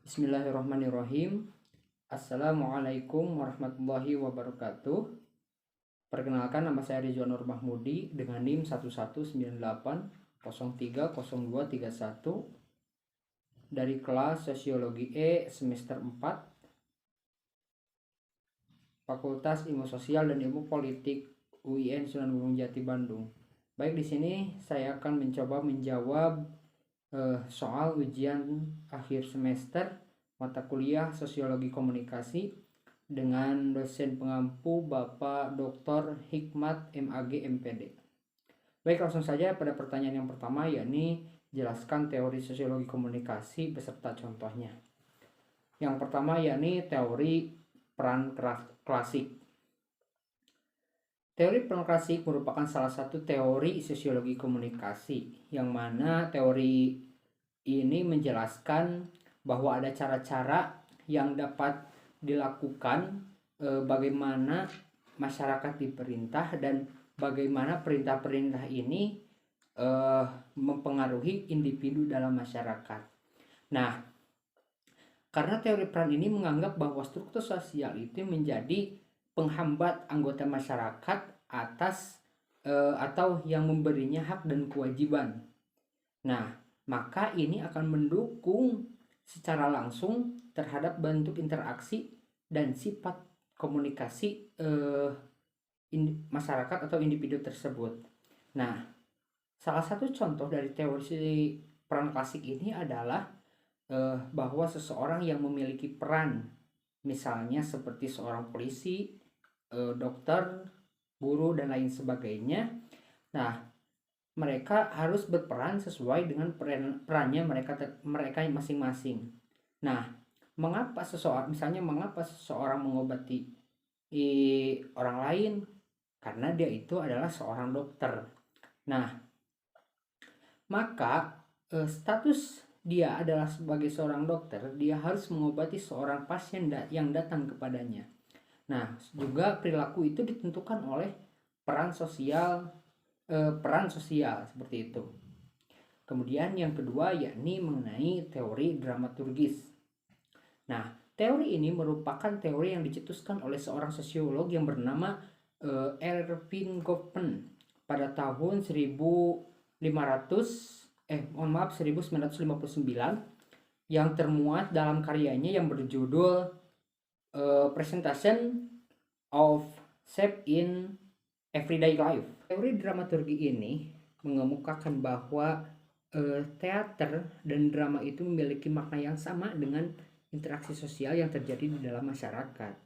Bismillahirrahmanirrahim. Assalamualaikum warahmatullahi wabarakatuh. Perkenalkan, nama saya Ridwan Nur Mahmudi dengan NIM 1198030231 dari kelas Sosiologi E semester 4 Fakultas Ilmu Sosial dan Ilmu Politik UIN Sunan Gunung Jati Bandung. Baik, di sini saya akan mencoba menjawab soal ujian akhir semester mata kuliah Sosiologi Komunikasi dengan dosen pengampu Bapak Dr. Hikmat MAG MPD. Baik, langsung saja pada pertanyaan yang pertama, yakni jelaskan teori sosiologi komunikasi beserta contohnya. Yang pertama yakni teori peran klasik. Teori peran klasik merupakan salah satu teori sosiologi komunikasi, yang mana teori ini menjelaskan bahwa ada cara-cara yang dapat dilakukan bagaimana masyarakat diperintah dan bagaimana perintah-perintah ini mempengaruhi individu dalam masyarakat. Nah, karena teori peran ini menganggap bahwa struktur sosial itu menjadi penghambat anggota masyarakat atas atau yang memberinya hak dan kewajiban. Nah, maka ini akan mendukung secara langsung terhadap bentuk interaksi dan sifat komunikasi masyarakat atau individu tersebut. Nah, salah satu contoh dari teori peran klasik ini adalah bahwa seseorang yang memiliki peran, misalnya seperti seorang polisi, dokter, guru, dan lain sebagainya. Nah, mereka harus berperan sesuai dengan perannya mereka masing-masing. Nah, mengapa seseorang mengobati orang lain? Karena dia itu adalah seorang dokter. Nah, maka status dia adalah sebagai seorang dokter, dia harus mengobati seorang pasien yang datang kepadanya. Nah, juga perilaku itu ditentukan oleh peran sosial seperti itu. Kemudian yang kedua yakni mengenai teori dramaturgis. Nah, teori ini merupakan teori yang dicetuskan oleh seorang sosiolog yang bernama Erving Goffman pada tahun 1959 yang termuat dalam karyanya yang berjudul Presentation of Shape in Everyday Life. Teori dramaturgi ini mengemukakan bahwa teater dan drama itu memiliki makna yang sama dengan interaksi sosial yang terjadi di dalam masyarakat.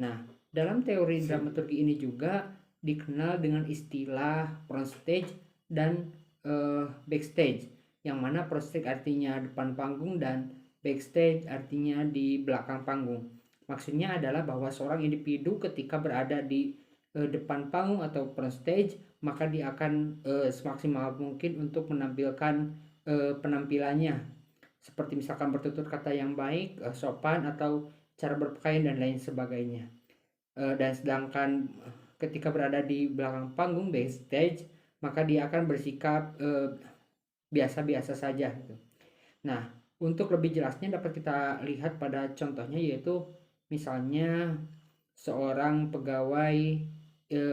Nah, dalam teori dramaturgi ini juga dikenal dengan istilah front stage dan backstage, yang mana front stage artinya depan panggung dan backstage artinya di belakang panggung. Maksudnya adalah bahwa seorang individu ketika berada di depan panggung atau front stage, maka dia akan semaksimal mungkin untuk menampilkan penampilannya, seperti misalkan bertutur kata yang baik, sopan, atau cara berpakaian dan lain sebagainya. Dan sedangkan ketika berada di belakang panggung backstage, maka dia akan bersikap biasa-biasa saja gitu. Nah, untuk lebih jelasnya dapat kita lihat pada contohnya, yaitu misalnya seorang pegawai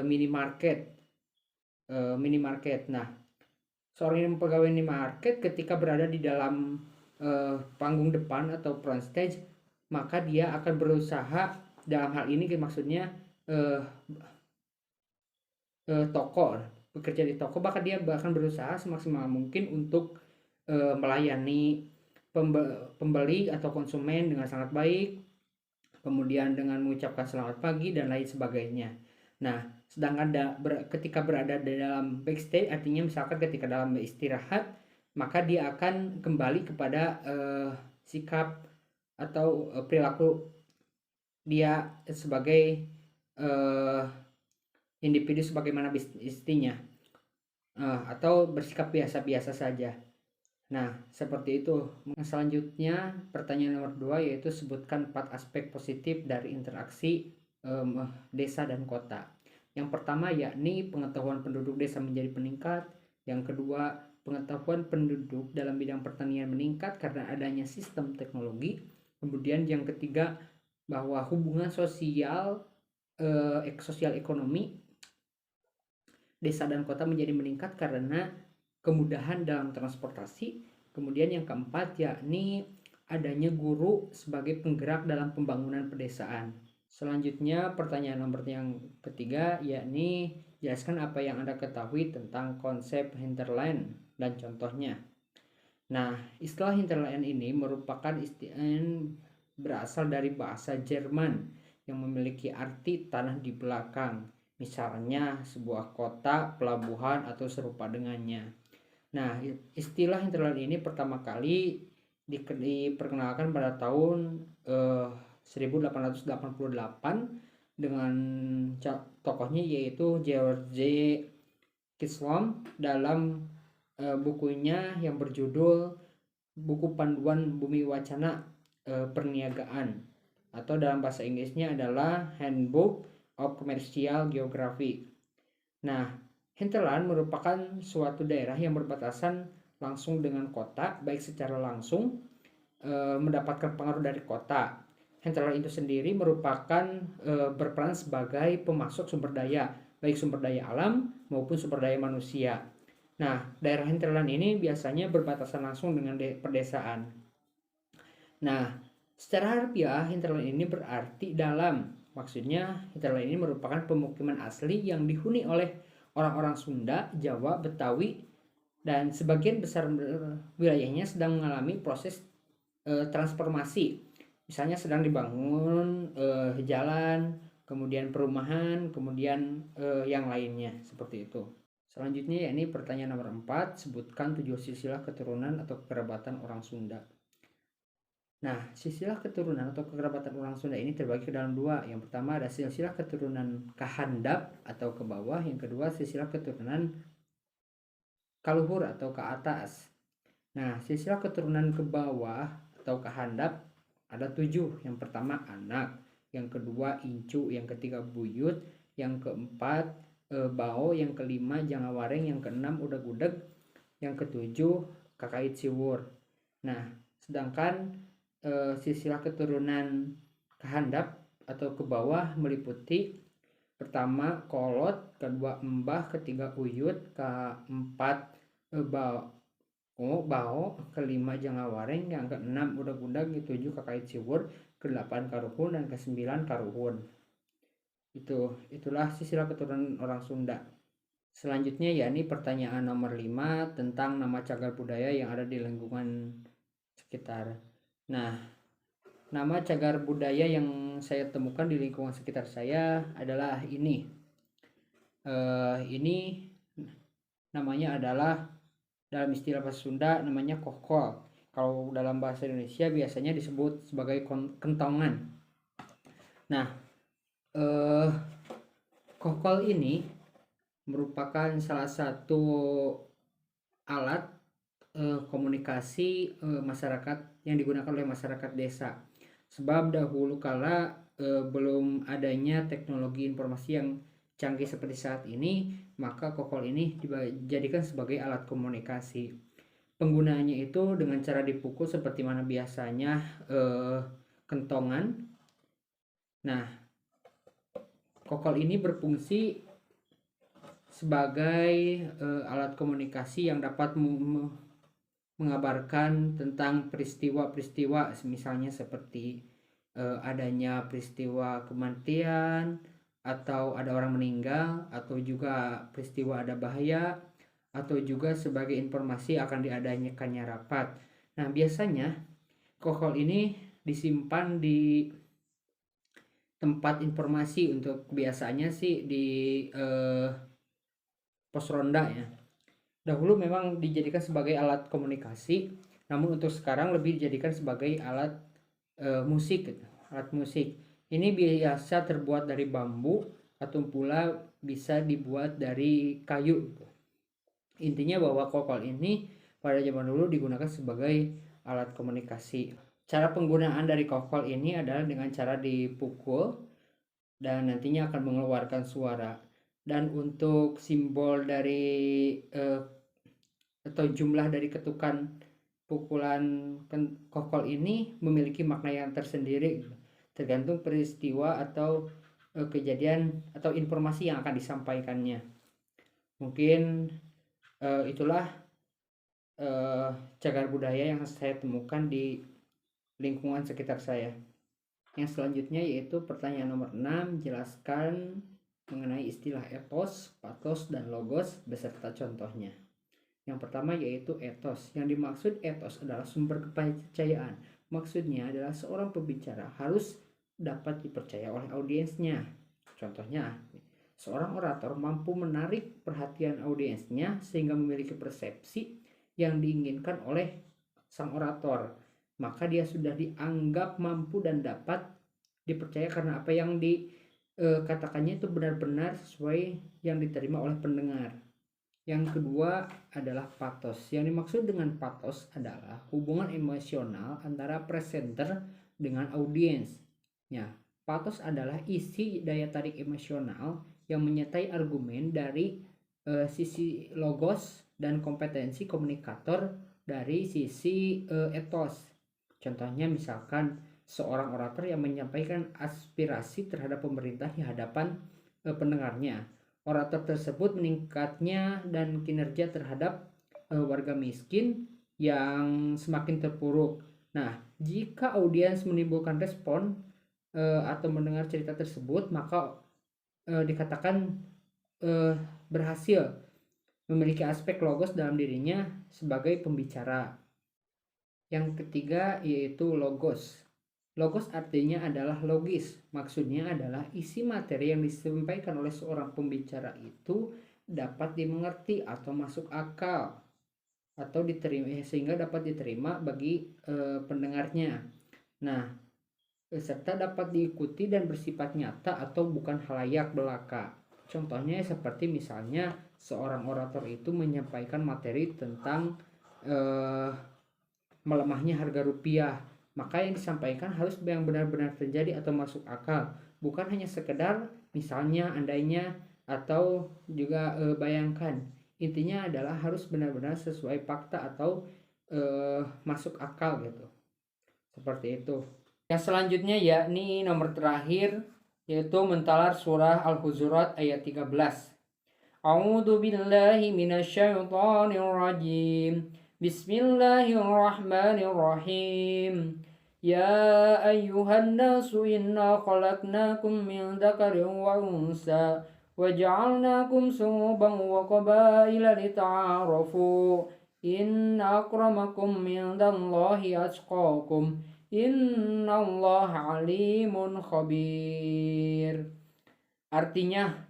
minimarket. Nah, seorang pegawai minimarket ketika berada di dalam panggung depan atau front stage, maka dia akan berusaha, dalam hal ini maksudnya toko, bekerja di toko, bahkan dia berusaha semaksimal mungkin untuk melayani pembeli atau konsumen dengan sangat baik, kemudian dengan mengucapkan selamat pagi dan lain sebagainya. Nah, sedangkan ketika berada di dalam backstage, artinya misalkan ketika dalam istirahat, maka dia akan kembali kepada sikap atau perilaku dia sebagai individu sebagaimana mestinya, atau bersikap biasa-biasa saja. Nah, seperti itu. Selanjutnya, pertanyaan nomor 2, yaitu sebutkan 4 aspek positif dari interaksi desa dan kota. Yang pertama yakni pengetahuan penduduk desa menjadi meningkat. Yang kedua, pengetahuan penduduk dalam bidang pertanian meningkat karena adanya sistem teknologi. Kemudian yang ketiga, bahwa hubungan sosial ekonomi desa dan kota menjadi meningkat karena kemudahan dalam transportasi. Kemudian yang keempat yakni adanya guru sebagai penggerak dalam pembangunan pedesaan. Selanjutnya pertanyaan nomor yang ketiga yakni jelaskan apa yang Anda ketahui tentang konsep hinterland dan contohnya. Nah, istilah hinterland ini merupakan istilah berasal dari bahasa Jerman yang memiliki arti tanah di belakang. Misalnya sebuah kota, pelabuhan, atau serupa dengannya. Nah, istilah hinterland ini pertama kali diperkenalkan pada tahun 1888 dengan tokohnya yaitu George Kislam dalam bukunya yang berjudul Buku Panduan Bumi Wacana Perniagaan, atau dalam bahasa Inggrisnya adalah Handbook of Commercial Geography. Nah, hinterland merupakan suatu daerah yang berbatasan langsung dengan kota, baik secara langsung mendapatkan pengaruh dari kota. Hinterland itu sendiri merupakan berperan sebagai pemasok sumber daya, baik sumber daya alam maupun sumber daya manusia. Nah, daerah hinterland ini biasanya berbatasan langsung dengan pedesaan. Nah, secara harfiah hinterland ini berarti dalam. Maksudnya hinterland ini merupakan pemukiman asli yang dihuni oleh orang-orang Sunda, Jawa, Betawi, dan sebagian besar wilayahnya sedang mengalami proses transformasi. Misalnya sedang dibangun jalan, kemudian perumahan, kemudian yang lainnya seperti itu. Selanjutnya yakni pertanyaan nomor 4, sebutkan 7 silsilah keturunan atau kerabatan orang Sunda. Nah, silsilah keturunan atau kekerabatan orang Sunda ini terbagi ke dalam dua. Yang pertama ada silsilah keturunan kahandap atau ke bawah. Yang kedua silsilah keturunan kaluhur atau ke atas. Nah, silsilah keturunan ke bawah atau kahandap ada 7. Yang pertama anak, yang kedua incu, yang ketiga buyut, yang keempat bao, yang kelima jangawareng, yang keenam udag gudeg, yang ketujuh kakait siwur. Nah, sedangkan silsilah keturunan kahandap atau ke bawah meliputi pertama kolot, kedua embah, ketiga uyut, keempat bao, kelima jangawareng, yang keenam udag-udag, ketujuh kakait siwur, kedelapan karuhun, dan kesembilan karuhun. Itulah silsilah keturunan orang Sunda. Selanjutnya yakni pertanyaan nomor 5 tentang nama cagar budaya yang ada di lingkungan sekitar. Nah, nama cagar budaya yang saya temukan di lingkungan sekitar saya adalah ini. Ini namanya adalah, dalam istilah bahasa Sunda namanya kokol. Kalau dalam bahasa Indonesia biasanya disebut sebagai kentongan. Nah, kokol ini merupakan salah satu alat komunikasi masyarakat yang digunakan oleh masyarakat desa. Sebab dahulu kala belum adanya teknologi informasi yang canggih seperti saat ini, maka kokol ini dijadikan sebagai alat komunikasi. Penggunaannya itu dengan cara dipukul seperti mana biasanya kentongan. Nah, kokol ini berfungsi sebagai alat komunikasi yang dapat mengabarkan tentang peristiwa-peristiwa, misalnya seperti adanya peristiwa kematian, atau ada orang meninggal, atau juga peristiwa ada bahaya, atau juga sebagai informasi akan diadakannya rapat. Nah, biasanya kokol ini disimpan di tempat informasi, untuk biasanya sih di pos ronda ya. Dahulu memang dijadikan sebagai alat komunikasi, namun untuk sekarang lebih dijadikan sebagai alat musik. Alat musik ini biasa terbuat dari bambu atau pula bisa dibuat dari kayu. Intinya bahwa kokol ini pada zaman dulu digunakan sebagai alat komunikasi. Cara penggunaan dari kokol ini adalah dengan cara dipukul dan nantinya akan mengeluarkan suara. Dan untuk simbol dari atau jumlah dari ketukan pukulan kokol ini memiliki makna yang tersendiri gitu. Tergantung peristiwa atau kejadian atau informasi yang akan disampaikannya. Mungkin itulah cagar budaya yang saya temukan di lingkungan sekitar saya. Yang selanjutnya yaitu pertanyaan nomor 6, jelaskan mengenai istilah etos, patos, dan logos beserta contohnya. Yang pertama yaitu etos. Yang dimaksud etos adalah sumber kepercayaan. Maksudnya adalah seorang pembicara harus dapat dipercaya oleh audiensnya. Contohnya, seorang orator mampu menarik perhatian audiensnya sehingga memiliki persepsi yang diinginkan oleh sang orator. Maka dia sudah dianggap mampu dan dapat dipercaya karena apa yang dikatakannya itu benar-benar sesuai yang diterima oleh pendengar. Yang kedua adalah patos. Yang dimaksud dengan patos adalah hubungan emosional antara presenter dengan audiens. Ya, patos adalah isi daya tarik emosional yang menyertai argumen dari sisi logos dan kompetensi komunikator dari sisi etos. Contohnya misalkan seorang orator yang menyampaikan aspirasi terhadap pemerintah di hadapan pendengarnya. Orator tersebut meningkatnya dan kinerja terhadap warga miskin yang semakin terpuruk. Nah, jika audiens menimbulkan respon atau mendengar cerita tersebut, maka dikatakan berhasil memiliki aspek logos dalam dirinya sebagai pembicara. Yang ketiga yaitu logos. Logos artinya adalah logis. Maksudnya adalah isi materi yang disampaikan oleh seorang pembicara itu dapat dimengerti atau masuk akal atau diterima sehingga dapat diterima bagi pendengarnya. Nah, serta dapat diikuti dan bersifat nyata atau bukan halayak belaka. Contohnya seperti misalnya seorang orator itu menyampaikan materi tentang melemahnya harga rupiah, maka yang disampaikan harus yang benar-benar terjadi atau masuk akal, bukan hanya sekedar misalnya, andainya, atau juga bayangkan. Intinya adalah harus benar-benar sesuai fakta atau masuk akal gitu. Seperti itu. Yang selanjutnya yakni nomor terakhir yaitu mentalar surah Al-Hujurat ayat 13. A'udzu billahi minasyaitonir rajim. Bismillahirrahmanirrahim. Ya ayyuhan nasu inna khalaqnakum min dzakarin wa unsa wa ja'alnakum syu'uban wa qabaila lita'arafu. Inna akramakum mindallahi atqakum. Innallaha alimun khabir. Artinya,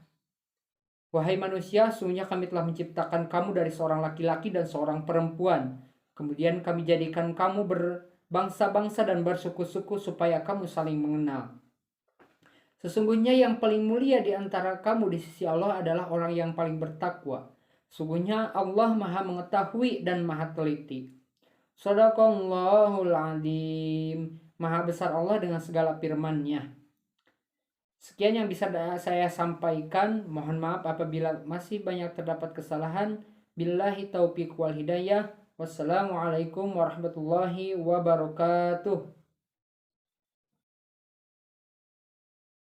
wahai manusia, sesungguhnya kami telah menciptakan kamu dari seorang laki-laki dan seorang perempuan. Kemudian kami jadikan kamu berbangsa-bangsa dan bersuku-suku supaya kamu saling mengenal. Sesungguhnya yang paling mulia di antara kamu di sisi Allah adalah orang yang paling bertakwa. Sesungguhnya Allah Maha mengetahui dan Maha teliti. Shadaqallahul adzim. Maha besar Allah dengan segala firman-Nya. Sekian yang bisa saya sampaikan. Mohon maaf apabila masih banyak terdapat kesalahan. Billahi taufiq wal hidayah. Wassalamualaikum warahmatullahi wabarakatuh.